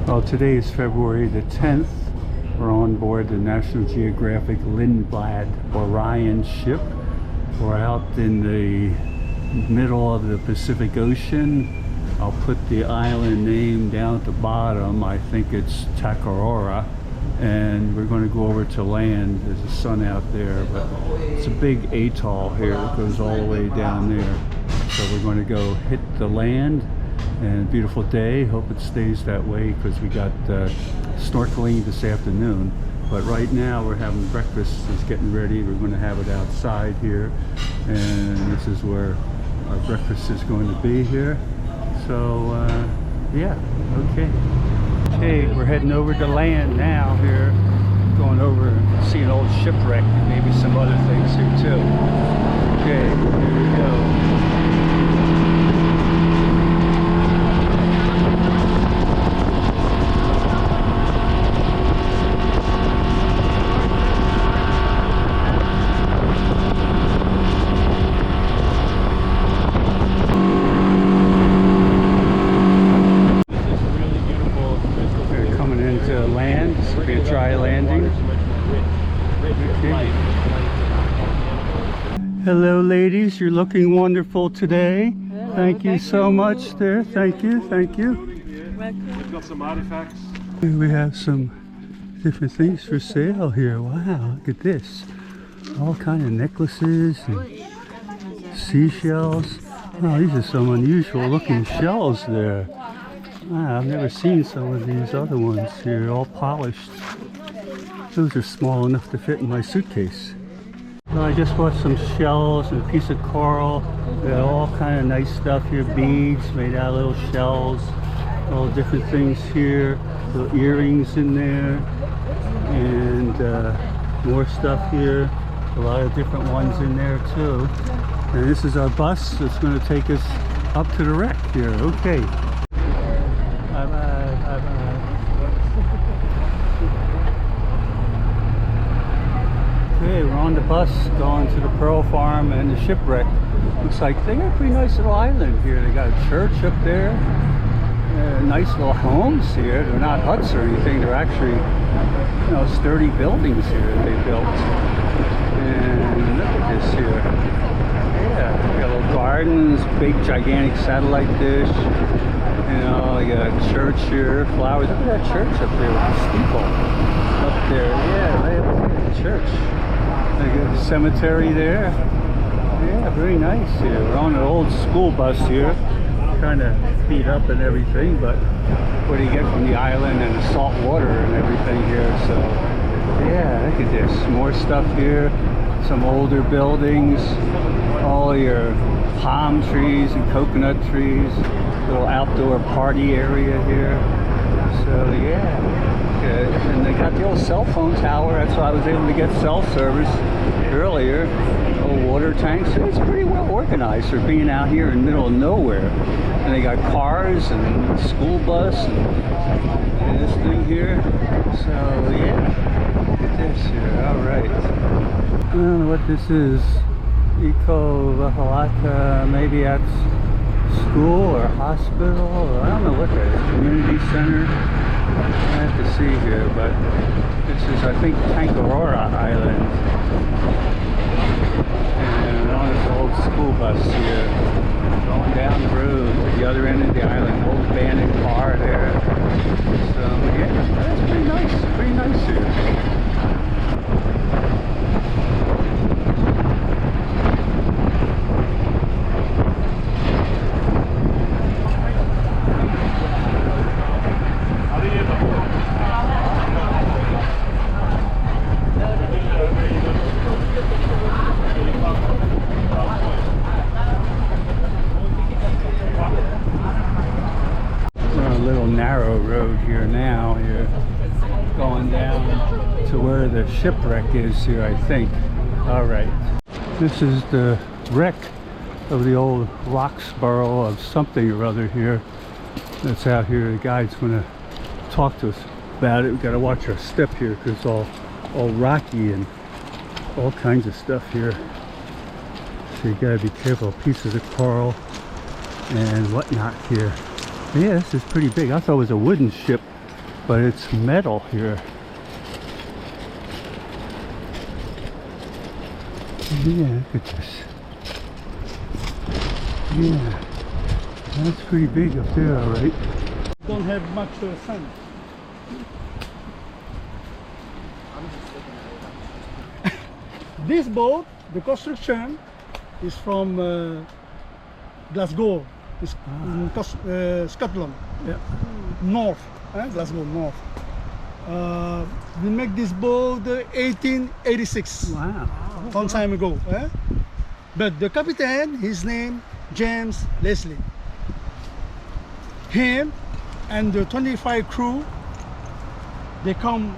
Well, today is February the 10th. We're on board the National Geographic Lindblad Orion ship. We're out in the middle of the Pacific Ocean. I'll put the island name down at the bottom. I think it's Takaroa. And we're going to go over to land. There's the sun out there, but it's a big atoll here that goes all the way down there. So we're going to go hit the land. And beautiful day. Hope it stays that way because we got snorkeling this afternoon. But right now we're having breakfast. It's getting ready. We're going to have it outside here, and this is where our breakfast is going to be here. So yeah, okay. Okay, we're heading over to land now here. Going over and see an old shipwreck and maybe some other things here too. Okay, here we go. Dry landing. Okay. Hello ladies, you're looking wonderful today. Thank you so much there. Thank you, thank you. We've got some artifacts. We have some different things for sale here. Wow, look at this. All kind of necklaces and seashells. Wow, these are some unusual looking shells there. Wow, I've never seen some of these other ones here, all polished. Those are small enough to fit in my suitcase. Well, I just bought some shells and a piece of coral. We got all kind of nice stuff here, beads made out of little shells, all different things here, little earrings in there, and more stuff here, a lot of different ones in there too. And this is our bus that's going to take us up to the wreck here. Okay. Okay, we're on the bus going to the Pearl Farm and the shipwreck. Looks like they got a pretty nice little island here. They got a church up there. Nice little homes here. They're not huts or anything. They're actually, you know, sturdy buildings here that they built. And look at this here. Yeah, they got little gardens, big gigantic satellite dish. You know, they got a church here, flowers. Look at that church up there with the steeple up there. Yeah, right up there, the church. They got a cemetery there. Yeah, very nice here. We're on an old school bus here. Kind of beat up and everything, but what do you get from the island and the salt water and everything here? So, yeah, look at this. More stuff here. Some older buildings. All your palm trees and coconut trees. Little outdoor party area here. So yeah, good. And they got the old cell phone tower. That's why I was able to get cell service earlier. Old water tanks. So it's pretty well organized for being out here in the middle of nowhere. And they got cars and a school bus and this thing here. So yeah, look at this here. All right. I don't know what this is. Eco Vahalata. Maybe that's school or hospital, or I don't know what that is, community center. I have to see here, but this is, I think, Takaroa Island. And on this old school bus here, going down the road to the other end of the island, old abandoned car there. So yeah, that's pretty nice here. Narrow road here now, here going down to where the shipwreck is here, I think. All right, this is the wreck of the old Roxburgh of something or other here that's out here. The guide's going to talk to us about it. We got to watch our step here because it's all rocky and all kinds of stuff here, so you got to be careful. Pieces of coral and whatnot here. Yeah, this is pretty big. I thought it was a wooden ship but it's metal here. Yeah, look at this. Yeah, that's pretty big up there, all right. Don't have much sun. This boat, the construction is from Glasgow, it's in Scotland, Yeah. north, Glasgow north. We make this boat 1886, Wow. long time ago. But the captain, his name James Leslie. Him and the 25 crew, they come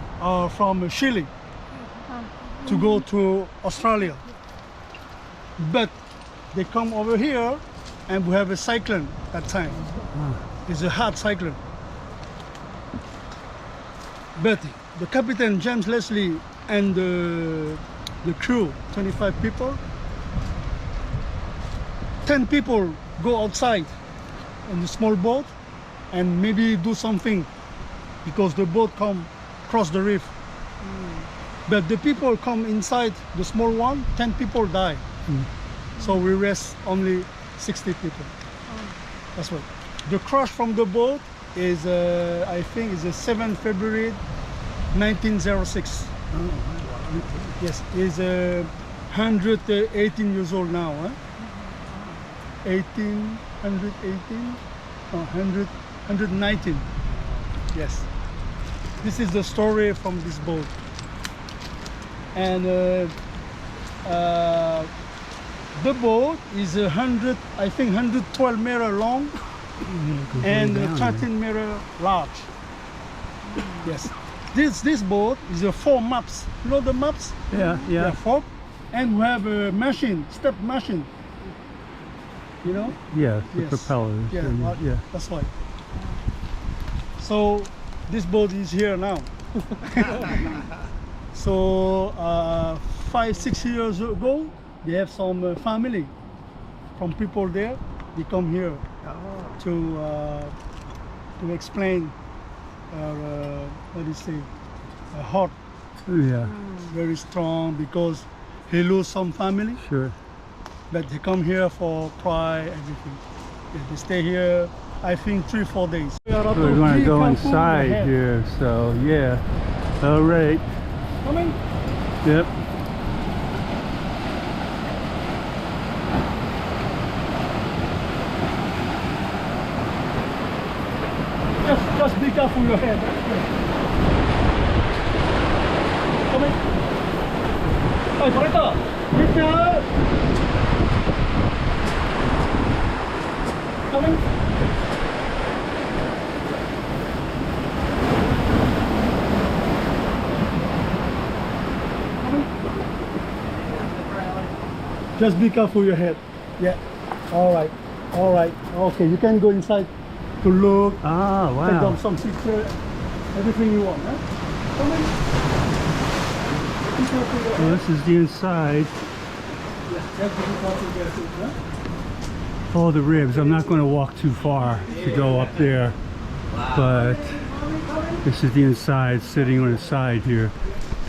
from Chile to go to Australia. But they come over here and we have a cyclone that time. It's a hard cyclone. But the captain James Leslie and the crew, 25 people, 10 people go outside in the small boat and maybe do something because the boat come cross the reef. But the people come inside the small one, 10 people die. So we rest only 60 people. That's what. The crash from the boat is, I think, is the 7th February 1906. Yes, he's 118 years old now. 118, 119. Yes. This is the story from this boat. And the boat is 100, I think 112 meter long and 13 meter large. Yes. This boat is a 4 maps. You know the maps? Yeah, yeah. 4. And we have a machine, step machine. You know? Yeah, the Yes. propellers. Yeah, and- well, yeah. that's why. So this boat is here now. So 5-6 years ago, they have some family from people there. They come here to explain what do you say, heart Yeah, very strong because he lose some family, sure. but they come here for pride, everything. Yeah, they stay here, I think 3-4 days. We're going to go inside here, so yeah. All right. Coming. Yep. Just be careful your head. Coming. Hey, Correcto. Richard. Coming. Just be careful your head. Yeah. All right. All right. Okay. You can go inside to look. Ah, Take wow. down some picture. Everything you want. Huh? Come in. Be careful your Well, head. this is the inside. Yeah, just be careful your head. Huh? All the ribs. I'm not going to walk too far to go up there, but this is the inside, sitting on the side here.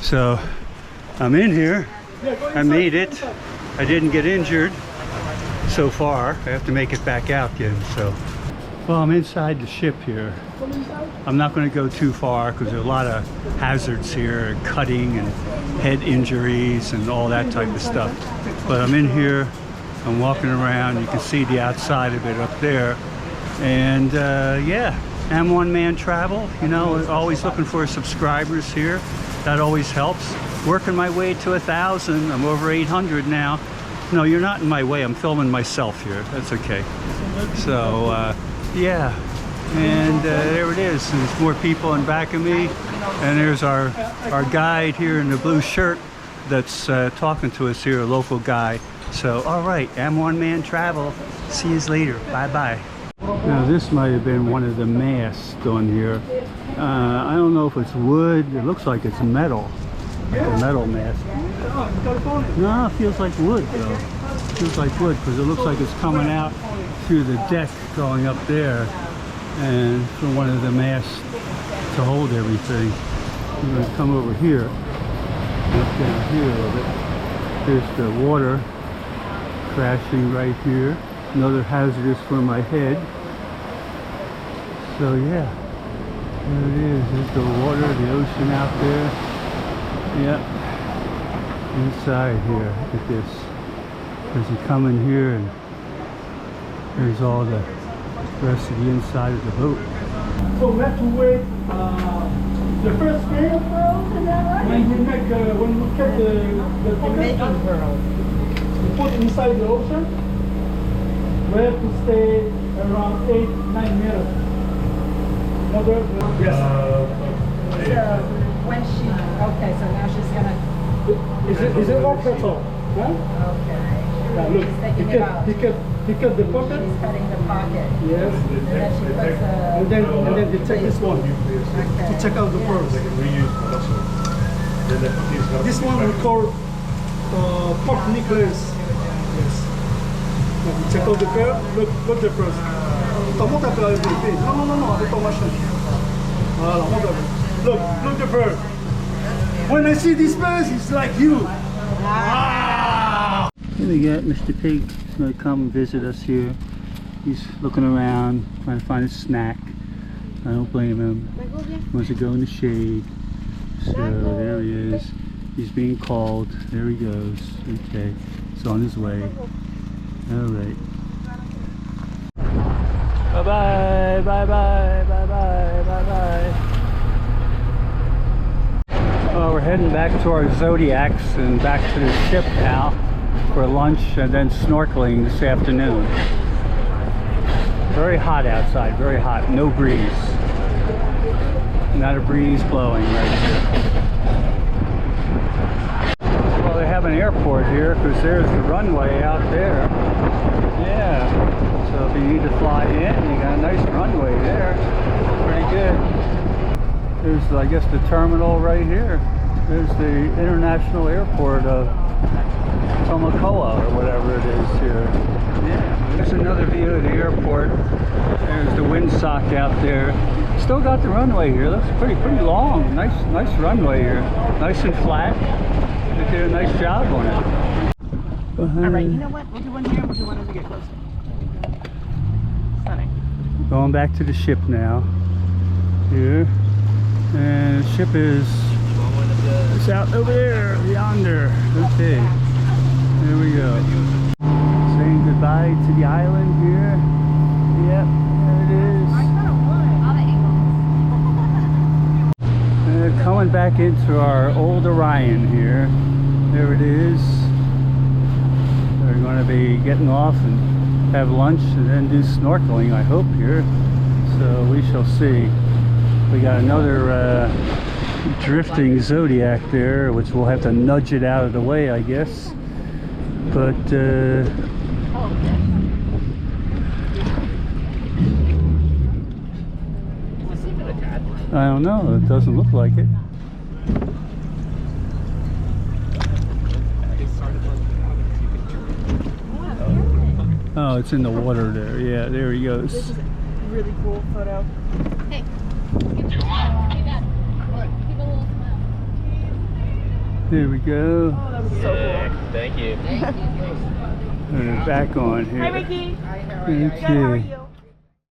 So I'm in here. Yeah, go I inside, made go it. inside. I didn't get injured so far. I have to make it back out again. So, well, I'm inside the ship here. Come inside. I'm not going to go too far because there are a lot of hazards here, cutting and head injuries and all that type of stuff. But I'm in here. I'm walking around. You can see the outside of it up there. And yeah, I'm one man travel. You know, always looking for subscribers here. That always helps. Working my way to 1,000. I'm over 800 now. No, you're not in my way. I'm filming myself here. That's okay. So yeah, and there it is. There's more people in back of me, and there's our guide here in the blue shirt that's talking to us here, a local guy. So all right, I'm one man travel. See you later. Bye bye. Now this might have been one of the masts on here. I don't know if it's wood. It looks like it's metal. Like a metal mast. No, it feels like wood though. It feels like wood because it looks like it's coming out through the deck going up there and from one of the masts to hold everything. I'm going to come over here, up down here a little bit. There's the water crashing right here. Another hazardous for my head. So yeah, there it is. There's the water, the ocean out there. Yep. Inside here, look at this. As you come in here, and there's all the rest of the inside of the boat. So we have to wait the first game when we get the pearls. We put inside the ocean. We have to stay around 8-9 minutes. Yes. So when she, okay, so now she's gonna. Is it all cut off? Huh? Okay. Yeah, look, he cut the pocket. She's cutting the pocket. Yes. And then she puts And then they take this one okay. to check out the pearls. This one we call pork necklace. Yes. Check out the pearl. Look the pearls. Monte un peu avec les pieds. Non, avec ton machin. Voilà, monte un peu. Look the pearl. When I see this pearls, it's like you. Ah! Here we got Mr. Pig. He's going to come visit us here. He's looking around, trying to find a snack. I don't blame him. He wants to go in the shade. So there he is. He's being called. There he goes. Okay. He's on his way. Alright. Bye-bye. Bye-bye. Bye-bye. Bye-bye. We're heading back to our Zodiacs and back to the ship now for lunch and then snorkeling this afternoon. Very hot outside, very hot, no breeze. Not a breeze blowing right here. Well, they have an airport here because there's the runway out there. Yeah, so if you need to fly in, you got a nice runway there. Pretty good. There's, I guess, the terminal right here. There's the international airport of Tuamotu or whatever it is here. Yeah, there's another view of the airport. There's the windsock out there. Still got the runway here. Looks pretty long. Nice runway here. Nice and flat. They did a nice job on it. All right, you know what? We'll do one here. We'll do one as we get closer. Stunning. Going back to the ship now. Here. And the ship is it's out over there, yonder. Okay. There we go. Saying goodbye to the island here. Yep, there it is. Coming back into our old Orion here. There it is. We're going to be getting off and have lunch and then do snorkeling, I hope, here. So we shall see. We got another drifting Zodiac there, which we'll have to nudge it out of the way, I guess. But I don't know. It doesn't look like it. Oh, it's in the water there. Yeah, there he goes. This is a really cool photo. Hey, give it a little smile. There we go. Oh, that was so cool. Thank you. Back on here. Hi, Ricky. Okay. Good, how are you?